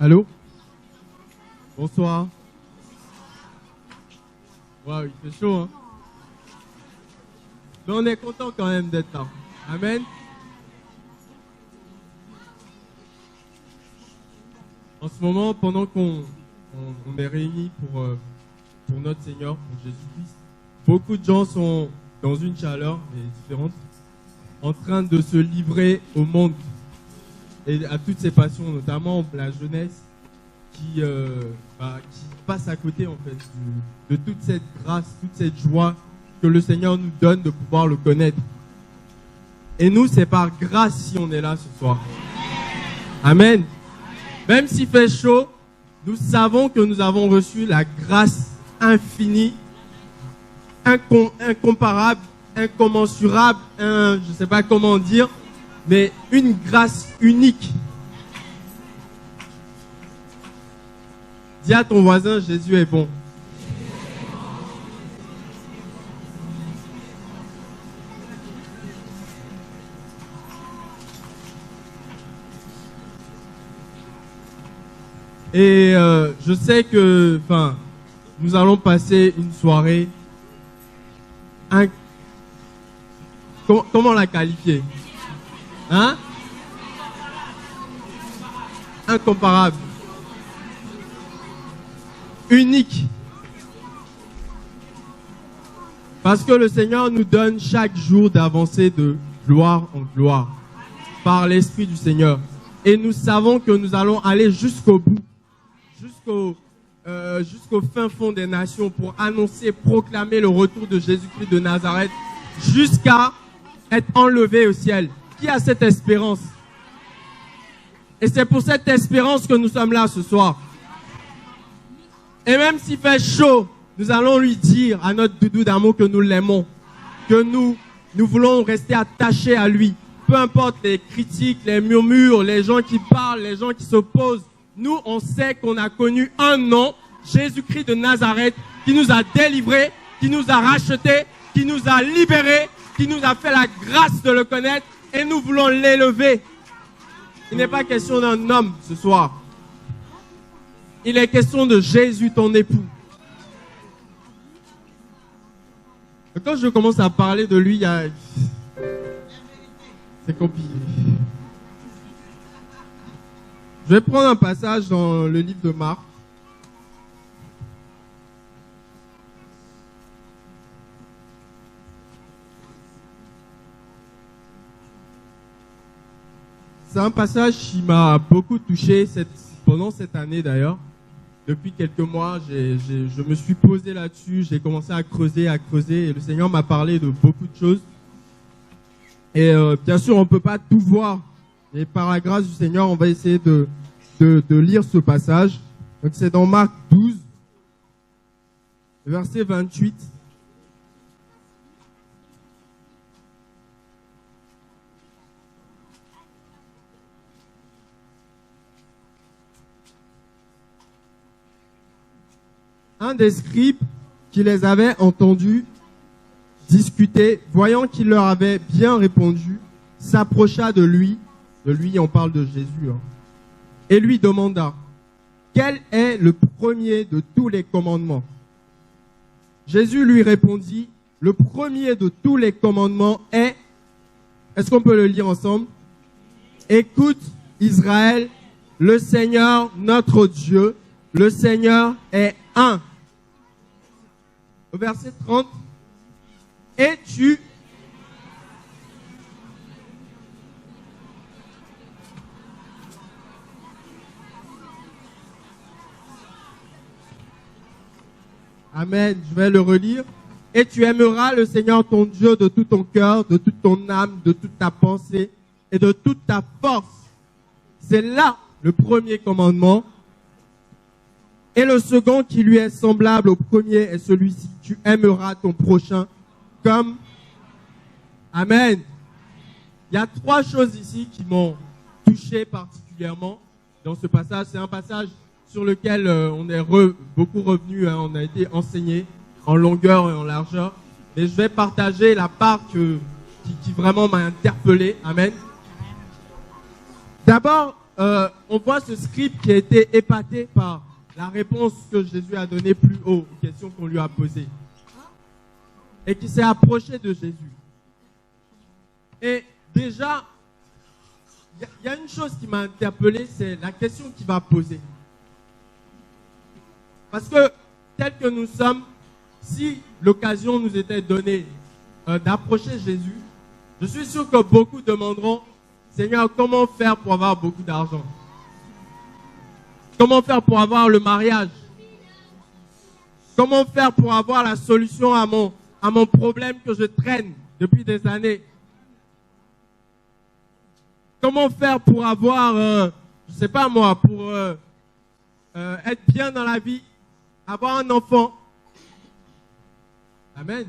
Allô? Bonsoir. Waouh, il fait chaud, hein? Mais on est content quand même d'être là. Amen. En ce moment, pendant qu'on est réunis pour notre Seigneur, pour Jésus-Christ, beaucoup de gens sont dans une chaleur différente, en train de se livrer au monde et à toutes ses passions, notamment la jeunesse qui passe à côté en fait de toute cette grâce, toute cette joie que le Seigneur nous donne de pouvoir le connaître. Et nous, c'est par grâce si on est là ce soir. Amen. Même s'il fait chaud, nous savons que nous avons reçu la grâce infinie, incomparable, incommensurable, je ne sais pas comment dire, mais une grâce unique. Dis à ton voisin, Jésus est bon. Et je sais que, nous allons passer une soirée. Comment la qualifier? Hein? Incomparable. Unique. Parce que le Seigneur nous donne chaque jour d'avancer de gloire en gloire par l'Esprit du Seigneur. Et nous savons que nous allons aller jusqu'au bout, jusqu'au fin fond des nations pour annoncer, proclamer le retour de Jésus-Christ de Nazareth jusqu'à être enlevé au ciel. Qui a cette espérance? Et c'est pour cette espérance que nous sommes là ce soir. Et même s'il fait chaud, nous allons lui dire à notre doudou d'amour que nous l'aimons, que nous voulons rester attachés à lui. Peu importe les critiques, les murmures, les gens qui parlent, les gens qui s'opposent. Nous, on sait qu'on a connu un nom, Jésus-Christ de Nazareth, qui nous a délivrés, qui nous a rachetés, qui nous a libérés, qui nous a fait la grâce de le connaître, et nous voulons l'élever. Il n'est pas question d'un homme ce soir. Il est question de Jésus, ton époux. Et quand je commence à parler de lui, c'est compliqué. Je vais prendre un passage dans le livre de Marc. C'est un passage qui m'a beaucoup touché pendant cette année d'ailleurs. Depuis quelques mois, je me suis posé là-dessus, j'ai commencé à creuser et le Seigneur m'a parlé de beaucoup de choses. Et bien sûr, on ne peut pas tout voir. Et par la grâce du Seigneur, on va essayer de lire ce passage. Donc c'est dans Marc 12, verset 28. Un des scribes qui les avait entendus discuter, voyant qu'il leur avait bien répondu, s'approcha de lui on parle de Jésus, et lui demanda, quel est le premier de tous les commandements? Jésus lui répondit, le premier de tous les commandements est-ce qu'on peut le lire ensemble? Écoute Israël, le Seigneur notre Dieu, le Seigneur est un. Au verset 30, et tu Amen, je vais le relire. Et tu aimeras le Seigneur ton Dieu de tout ton cœur, de toute ton âme, de toute ta pensée et de toute ta force. C'est là le premier commandement. Et le second qui lui est semblable au premier est celui-ci. Tu aimeras ton prochain comme... Amen. Il y a trois choses ici qui m'ont touché particulièrement dans ce passage. C'est un passage sur lequel on est beaucoup revenu. On a été enseigné en longueur et en largeur. Mais je vais partager la part qui vraiment m'a interpellé. Amen. D'abord, on voit ce scribe qui a été épaté par la réponse que Jésus a donnée plus haut aux questions qu'on lui a posées. Et qui s'est approché de Jésus. Et déjà, il y a une chose qui m'a interpellé, c'est la question qu'il va poser. Parce que, tel que nous sommes, si l'occasion nous était donnée d'approcher Jésus, je suis sûr que beaucoup demanderont, Seigneur, comment faire pour avoir beaucoup d'argent? Comment faire pour avoir le mariage? Comment faire pour avoir la solution à mon problème que je traîne depuis des années? Comment faire pour avoir, je sais pas moi, pour être bien dans la vie, avoir un enfant? Amen.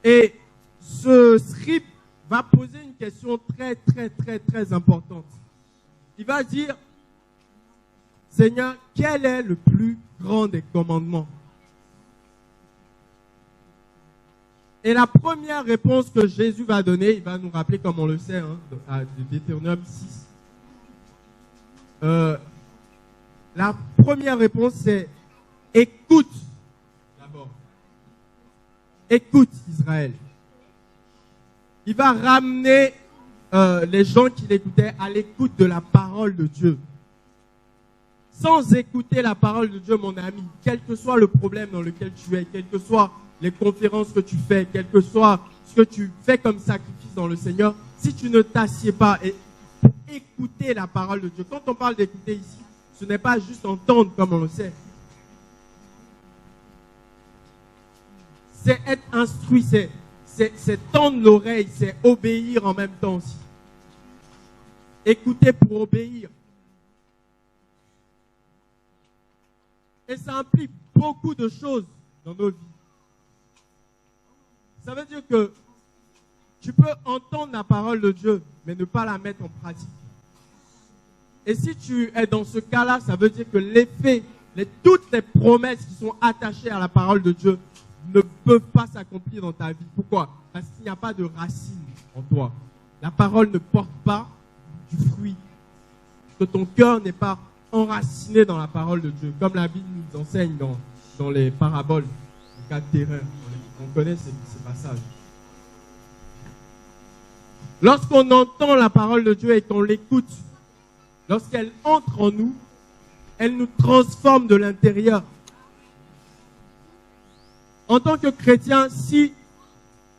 Et ce scribe va poser une question très, très, très, très importante. Il va dire, Seigneur, quel est le plus grand des commandements? Et la première réponse que Jésus va donner, il va nous rappeler, comme on le sait, de Deutéronome 6. La première réponse, c'est écoute d'abord. Écoute Israël. Il va ramener les gens qui l'écoutaient à l'écoute de la parole de Dieu. Sans écouter la parole de Dieu, mon ami, quel que soit le problème dans lequel tu es, quelles que soient les conférences que tu fais, quel que soit ce que tu fais comme sacrifice dans le Seigneur, si tu ne t'assieds pas et pour écouter la parole de Dieu. Quand on parle d'écouter ici, ce n'est pas juste entendre comme on le sait. C'est être instruit, c'est tendre l'oreille, c'est obéir en même temps aussi. Écouter pour obéir. Et ça implique beaucoup de choses dans nos vies. Ça veut dire que tu peux entendre la parole de Dieu, mais ne pas la mettre en pratique. Et si tu es dans ce cas-là, ça veut dire que l'effet, toutes les promesses qui sont attachées à la parole de Dieu ne peuvent pas s'accomplir dans ta vie. Pourquoi? Parce qu'il n'y a pas de racine en toi. La parole ne porte pas du fruit. Que ton cœur n'est pas enraciné dans la parole de Dieu, comme la Bible nous enseigne dans les paraboles, les 4 terrains. On connaît ces passages. Lorsqu'on entend la parole de Dieu et qu'on l'écoute, lorsqu'elle entre en nous, elle nous transforme de l'intérieur. En tant que chrétien, si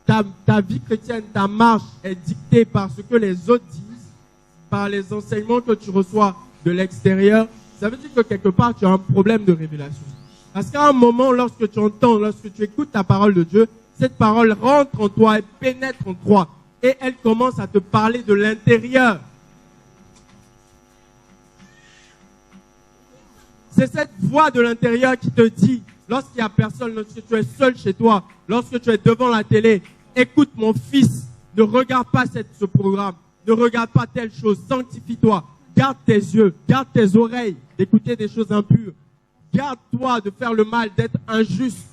ta vie chrétienne, ta marche est dictée par ce que les autres disent, par les enseignements que tu reçois de l'extérieur, ça veut dire que quelque part, tu as un problème de révélation. Parce qu'à un moment, lorsque tu entends, lorsque tu écoutes la parole de Dieu, cette parole rentre en toi et pénètre en toi. Et elle commence à te parler de l'intérieur. C'est cette voix de l'intérieur qui te dit, lorsqu'il n'y a personne, lorsque tu es seul chez toi, lorsque tu es devant la télé, écoute mon fils, ne regarde pas ce programme, ne regarde pas telle chose, sanctifie-toi, garde tes yeux, garde tes oreilles d'écouter des choses impures, garde-toi de faire le mal, d'être injuste.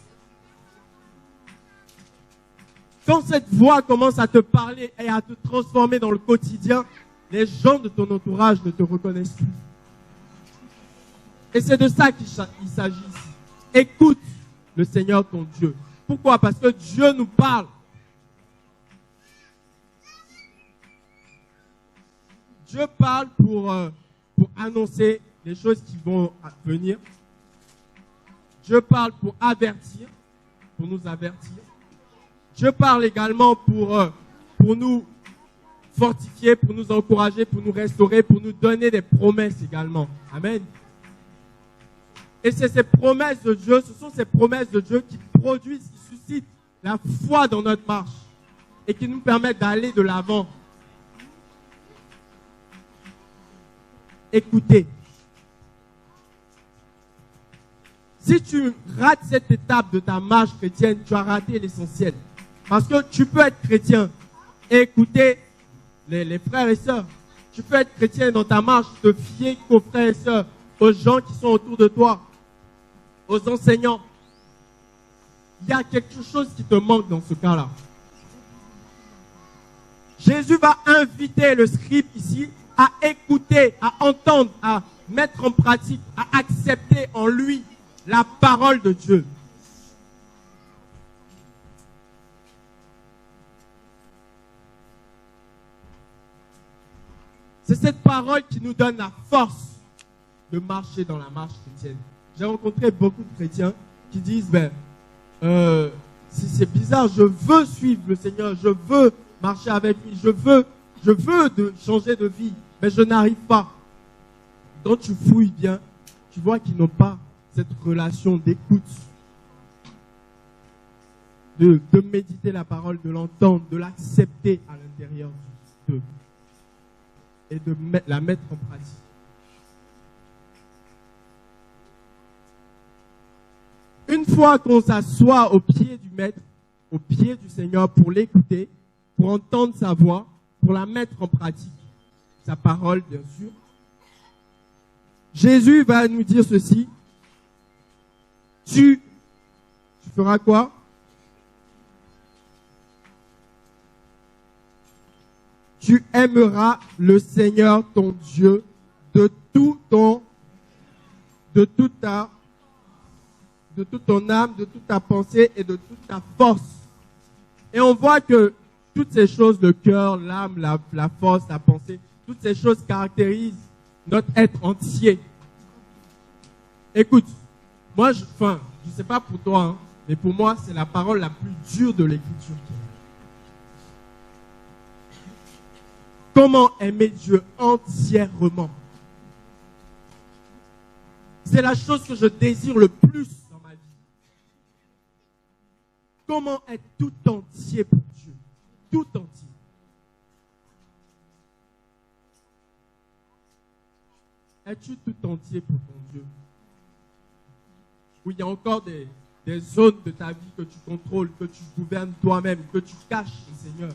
Quand cette voix commence à te parler et à te transformer dans le quotidien, les gens de ton entourage ne te reconnaissent plus. Et c'est de ça qu'il s'agit ici. Écoute le Seigneur ton Dieu. Pourquoi? Parce que Dieu nous parle. Dieu parle pour annoncer les choses qui vont venir. Dieu parle pour avertir, pour nous avertir. Dieu parle également pour nous fortifier, pour nous encourager, pour nous restaurer, pour nous donner des promesses également. Amen. Et c'est ces promesses de Dieu, ce sont ces promesses de Dieu qui produisent, qui suscitent la foi dans notre marche et qui nous permettent d'aller de l'avant. Écoutez. Si tu rates cette étape de ta marche chrétienne, tu as raté l'essentiel. Parce que tu peux être chrétien et écouter les frères et sœurs. Tu peux être chrétien dans ta marche, te fier qu'aux frères et sœurs, aux gens qui sont autour de toi, aux enseignants. Il y a quelque chose qui te manque dans ce cas-là. Jésus va inviter le scribe ici à écouter, à entendre, à mettre en pratique, à accepter en lui la parole de Dieu. C'est cette parole qui nous donne la force de marcher dans la marche chrétienne. J'ai rencontré beaucoup de chrétiens qui disent, c'est bizarre, je veux suivre le Seigneur, je veux marcher avec lui, je veux changer de vie, mais je n'arrive pas. Quand tu fouilles bien, tu vois qu'ils n'ont pas cette relation d'écoute, de méditer la parole, de l'entendre, de l'accepter à l'intérieur d'eux et de la mettre en pratique. Une fois qu'on s'assoit au pied du Maître, au pied du Seigneur pour l'écouter, pour entendre sa voix, pour la mettre en pratique, sa parole bien sûr, Jésus va nous dire ceci. Tu feras quoi? Tu aimeras le Seigneur ton Dieu de toute ton âme, de toute ta pensée et de toute ta force. Et on voit que toutes ces choses, le cœur, l'âme, la force, la pensée, toutes ces choses caractérisent notre être entier. Écoute, moi, je sais pas pour toi, hein, mais pour moi, c'est la parole la plus dure de l'Écriture. Comment aimer Dieu entièrement? C'est la chose que je désire le plus dans ma vie. Comment être tout entier pour Dieu? Tout entier. Es-tu tout entier pour ton Dieu? Ou il y a encore des zones de ta vie que tu contrôles, que tu gouvernes toi-même, que tu caches au Seigneur,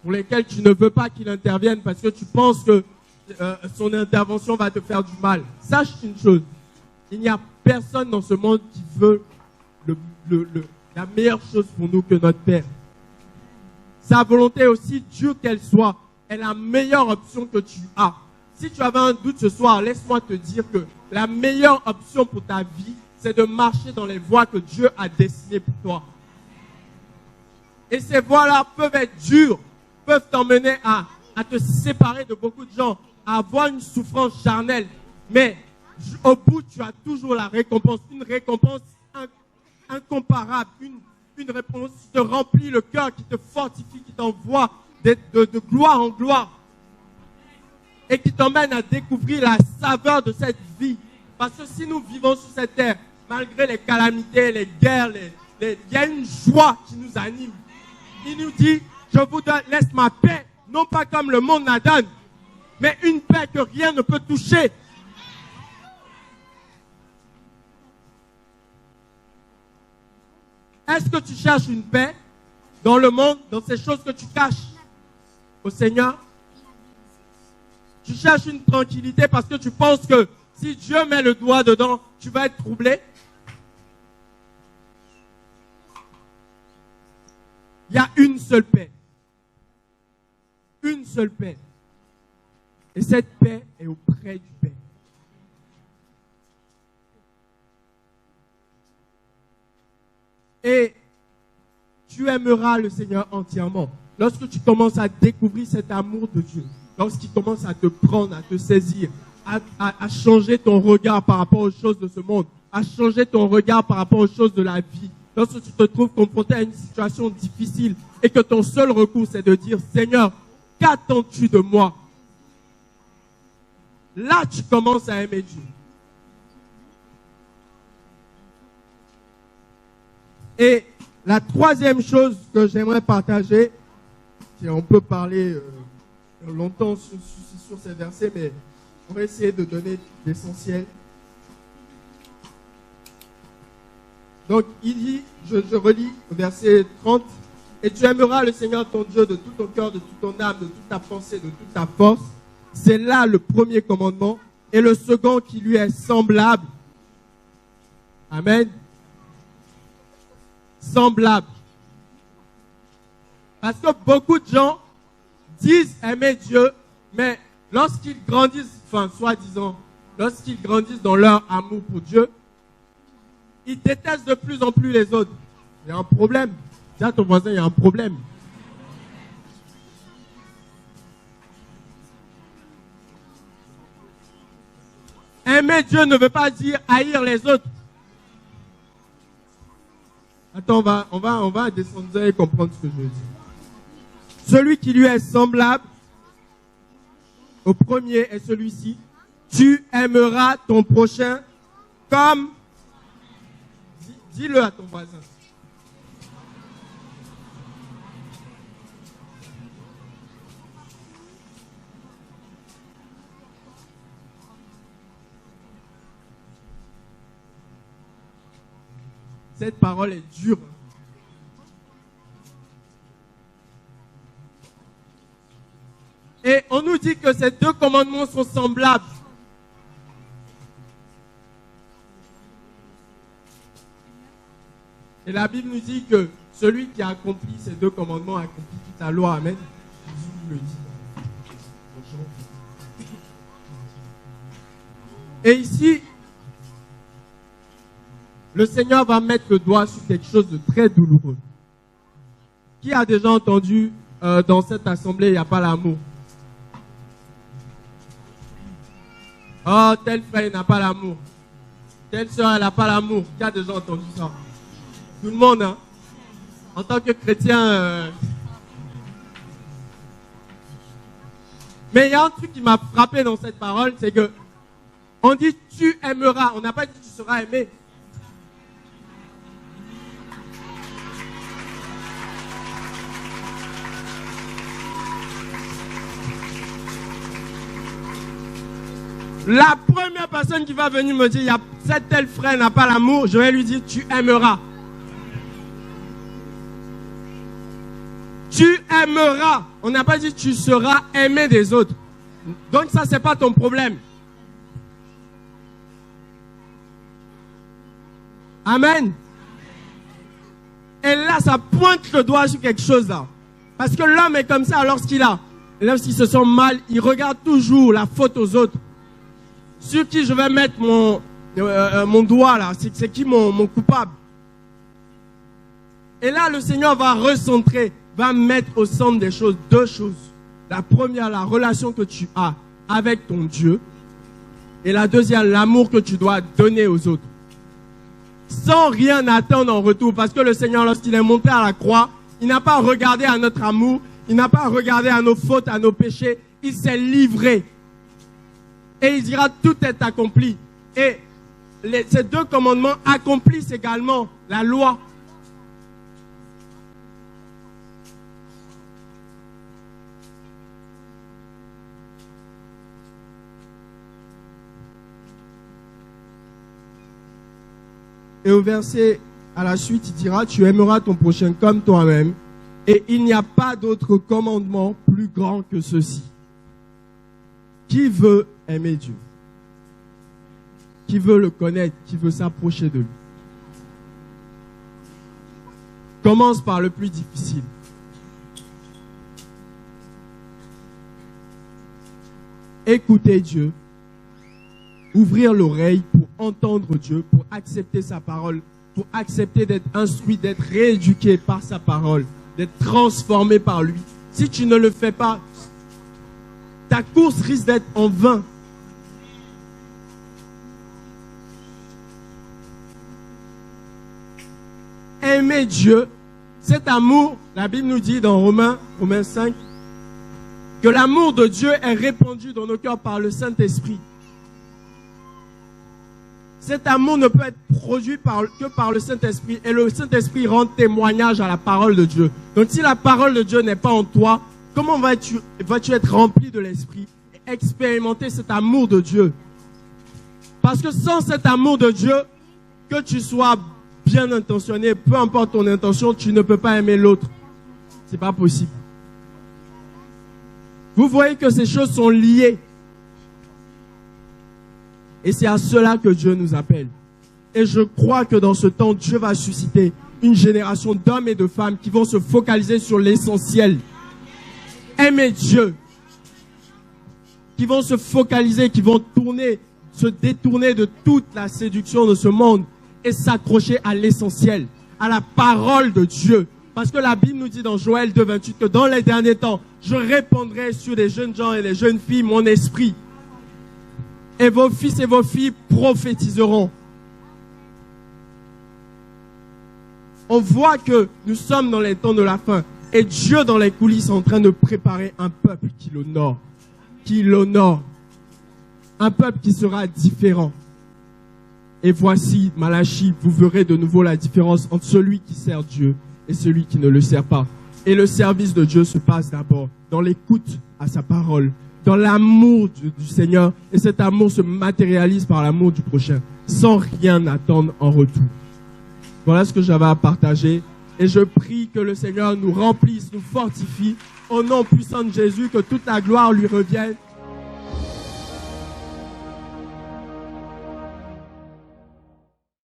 pour lesquelles tu ne veux pas qu'il intervienne parce que tu penses que son intervention va te faire du mal. Sache une chose, il n'y a personne dans ce monde qui veut la meilleure chose pour nous que notre Père. Sa volonté aussi, Dieu qu'elle soit, est la meilleure option que tu as. Si tu avais un doute ce soir, laisse-moi te dire que la meilleure option pour ta vie, c'est de marcher dans les voies que Dieu a dessinées pour toi. Et ces voies-là peuvent être dures, peuvent t'emmener à te séparer de beaucoup de gens, à avoir une souffrance charnelle. Mais au bout, tu as toujours la récompense, une récompense incomparable, une récompense qui te remplit le cœur, qui te fortifie, qui t'envoie de gloire en gloire. Et qui t'emmène à découvrir la saveur de cette vie. Parce que si nous vivons sur cette terre, malgré les calamités, les guerres, il y a une joie qui nous anime. Il nous dit, je vous laisse ma paix, non pas comme le monde la donne, mais une paix que rien ne peut toucher. Est-ce que tu cherches une paix dans le monde, dans ces choses que tu caches au Seigneur? Tu cherches une tranquillité parce que tu penses que si Dieu met le doigt dedans, tu vas être troublé? Il y a une seule paix. Une seule paix. Et cette paix est auprès du Père. Et tu aimeras le Seigneur entièrement. Lorsque tu commences à découvrir cet amour de Dieu, lorsqu'il commence à te prendre, à te saisir, à changer ton regard par rapport aux choses de ce monde, à changer ton regard par rapport aux choses de la vie, lorsque tu te trouves confronté à une situation difficile et que ton seul recours c'est de dire « Seigneur, qu'attends-tu de moi ?» Là, tu commences à aimer Dieu. Et la troisième chose que j'aimerais partager, et on peut parler longtemps sur ces versets, mais on va essayer de donner l'essentiel. Donc, il dit, je relis au verset 30, « Et tu aimeras le Seigneur ton Dieu de tout ton cœur, de toute ton âme, de toute ta pensée, de toute ta force. » C'est là le premier commandement. Et le second qui lui est semblable. Amen. Semblable. Parce que beaucoup de gens disent aimer Dieu, mais lorsqu'ils grandissent, enfin, soi-disant, lorsqu'ils grandissent dans leur amour pour Dieu, ils détestent de plus en plus les autres. Il y a un problème. Dis à ton voisin, il y a un problème. Aimer Dieu ne veut pas dire haïr les autres. Attends, on va descendre et comprendre ce que je veux dire. Celui qui lui est semblable au premier est celui-ci. Tu aimeras ton prochain comme... Dis-le à ton voisin. Cette parole est dure. Et on nous dit que ces deux commandements sont semblables. Et la Bible nous dit que celui qui a accompli ces deux commandements a accompli toute la loi. Amen. Jésus nous le dit. Et ici, le Seigneur va mettre le doigt sur quelque chose de très douloureux. Qui a déjà entendu dans cette assemblée, il n'y a pas l'amour? Oh, tel frère n'a pas l'amour. Telle soeur, elle n'a pas l'amour. Qui a déjà entendu ça? Tout le monde, hein? En tant que chrétien. Mais il y a un truc qui m'a frappé dans cette parole, c'est que on dit tu aimeras. On n'a pas dit tu seras aimé. La première personne qui va venir me dire, cette tel frère n'a pas l'amour, je vais lui dire, tu aimeras. Tu aimeras. On n'a pas dit, tu seras aimé des autres. Donc ça, c'est pas ton problème. Amen. Et là, ça pointe le doigt sur quelque chose là. Parce que l'homme est comme ça lorsqu'il se sent mal, il regarde toujours la faute aux autres. Sur qui je vais mettre mon doigt là, c'est qui mon coupable. Et là, le Seigneur va recentrer, va mettre au centre des choses deux choses. La première, la relation que tu as avec ton Dieu. Et la deuxième, l'amour que tu dois donner aux autres. Sans rien attendre en retour. Parce que le Seigneur, lorsqu'il est monté à la croix, il n'a pas regardé à notre amour, il n'a pas regardé à nos fautes, à nos péchés. Il s'est livré. Et il dira, tout est accompli. Et ces deux commandements accomplissent également la loi. Et au verset à la suite, il dira, tu aimeras ton prochain comme toi-même. Et il n'y a pas d'autre commandement plus grand que ceci. Qui veut aimer Dieu? Qui veut le connaître? Qui veut s'approcher de lui? Commence par le plus difficile. Écouter Dieu. Ouvrir l'oreille pour entendre Dieu, pour accepter sa parole, pour accepter d'être instruit, d'être rééduqué par sa parole, d'être transformé par lui. Si tu ne le fais pas, ta course risque d'être en vain. Aimer Dieu, cet amour, la Bible nous dit dans Romains 5, que l'amour de Dieu est répandu dans nos cœurs par le Saint-Esprit. Cet amour ne peut être produit que par le Saint-Esprit. Et le Saint-Esprit rend témoignage à la parole de Dieu. Donc si la parole de Dieu n'est pas en toi, comment vas-tu être rempli de l'Esprit et expérimenter cet amour de Dieu? Parce que sans cet amour de Dieu, que tu sois bien intentionné, peu importe ton intention, tu ne peux pas aimer l'autre. C'est pas possible. Vous voyez que ces choses sont liées. Et c'est à cela que Dieu nous appelle. Et je crois que dans ce temps, Dieu va susciter une génération d'hommes et de femmes qui vont se focaliser sur l'essentiel. aimer Dieu, qui vont se focaliser, qui vont se détourner de toute la séduction de ce monde et s'accrocher à l'essentiel, à la parole de Dieu. Parce que la Bible nous dit dans Joël 2,28 que dans les derniers temps, je répandrai sur les jeunes gens et les jeunes filles mon esprit. Et vos fils et vos filles prophétiseront. On voit que nous sommes dans les temps de la fin. Et Dieu dans les coulisses est en train de préparer un peuple qui l'honore. Qui l'honore. Un peuple qui sera différent. Et voici, Malachie, vous verrez de nouveau la différence entre celui qui sert Dieu et celui qui ne le sert pas. Et le service de Dieu se passe d'abord dans l'écoute à sa parole, dans l'amour du Seigneur. Et cet amour se matérialise par l'amour du prochain, sans rien attendre en retour. Voilà ce que j'avais à partager. Et je prie que le Seigneur nous remplisse, nous fortifie. Au nom puissant de Jésus, que toute la gloire lui revienne.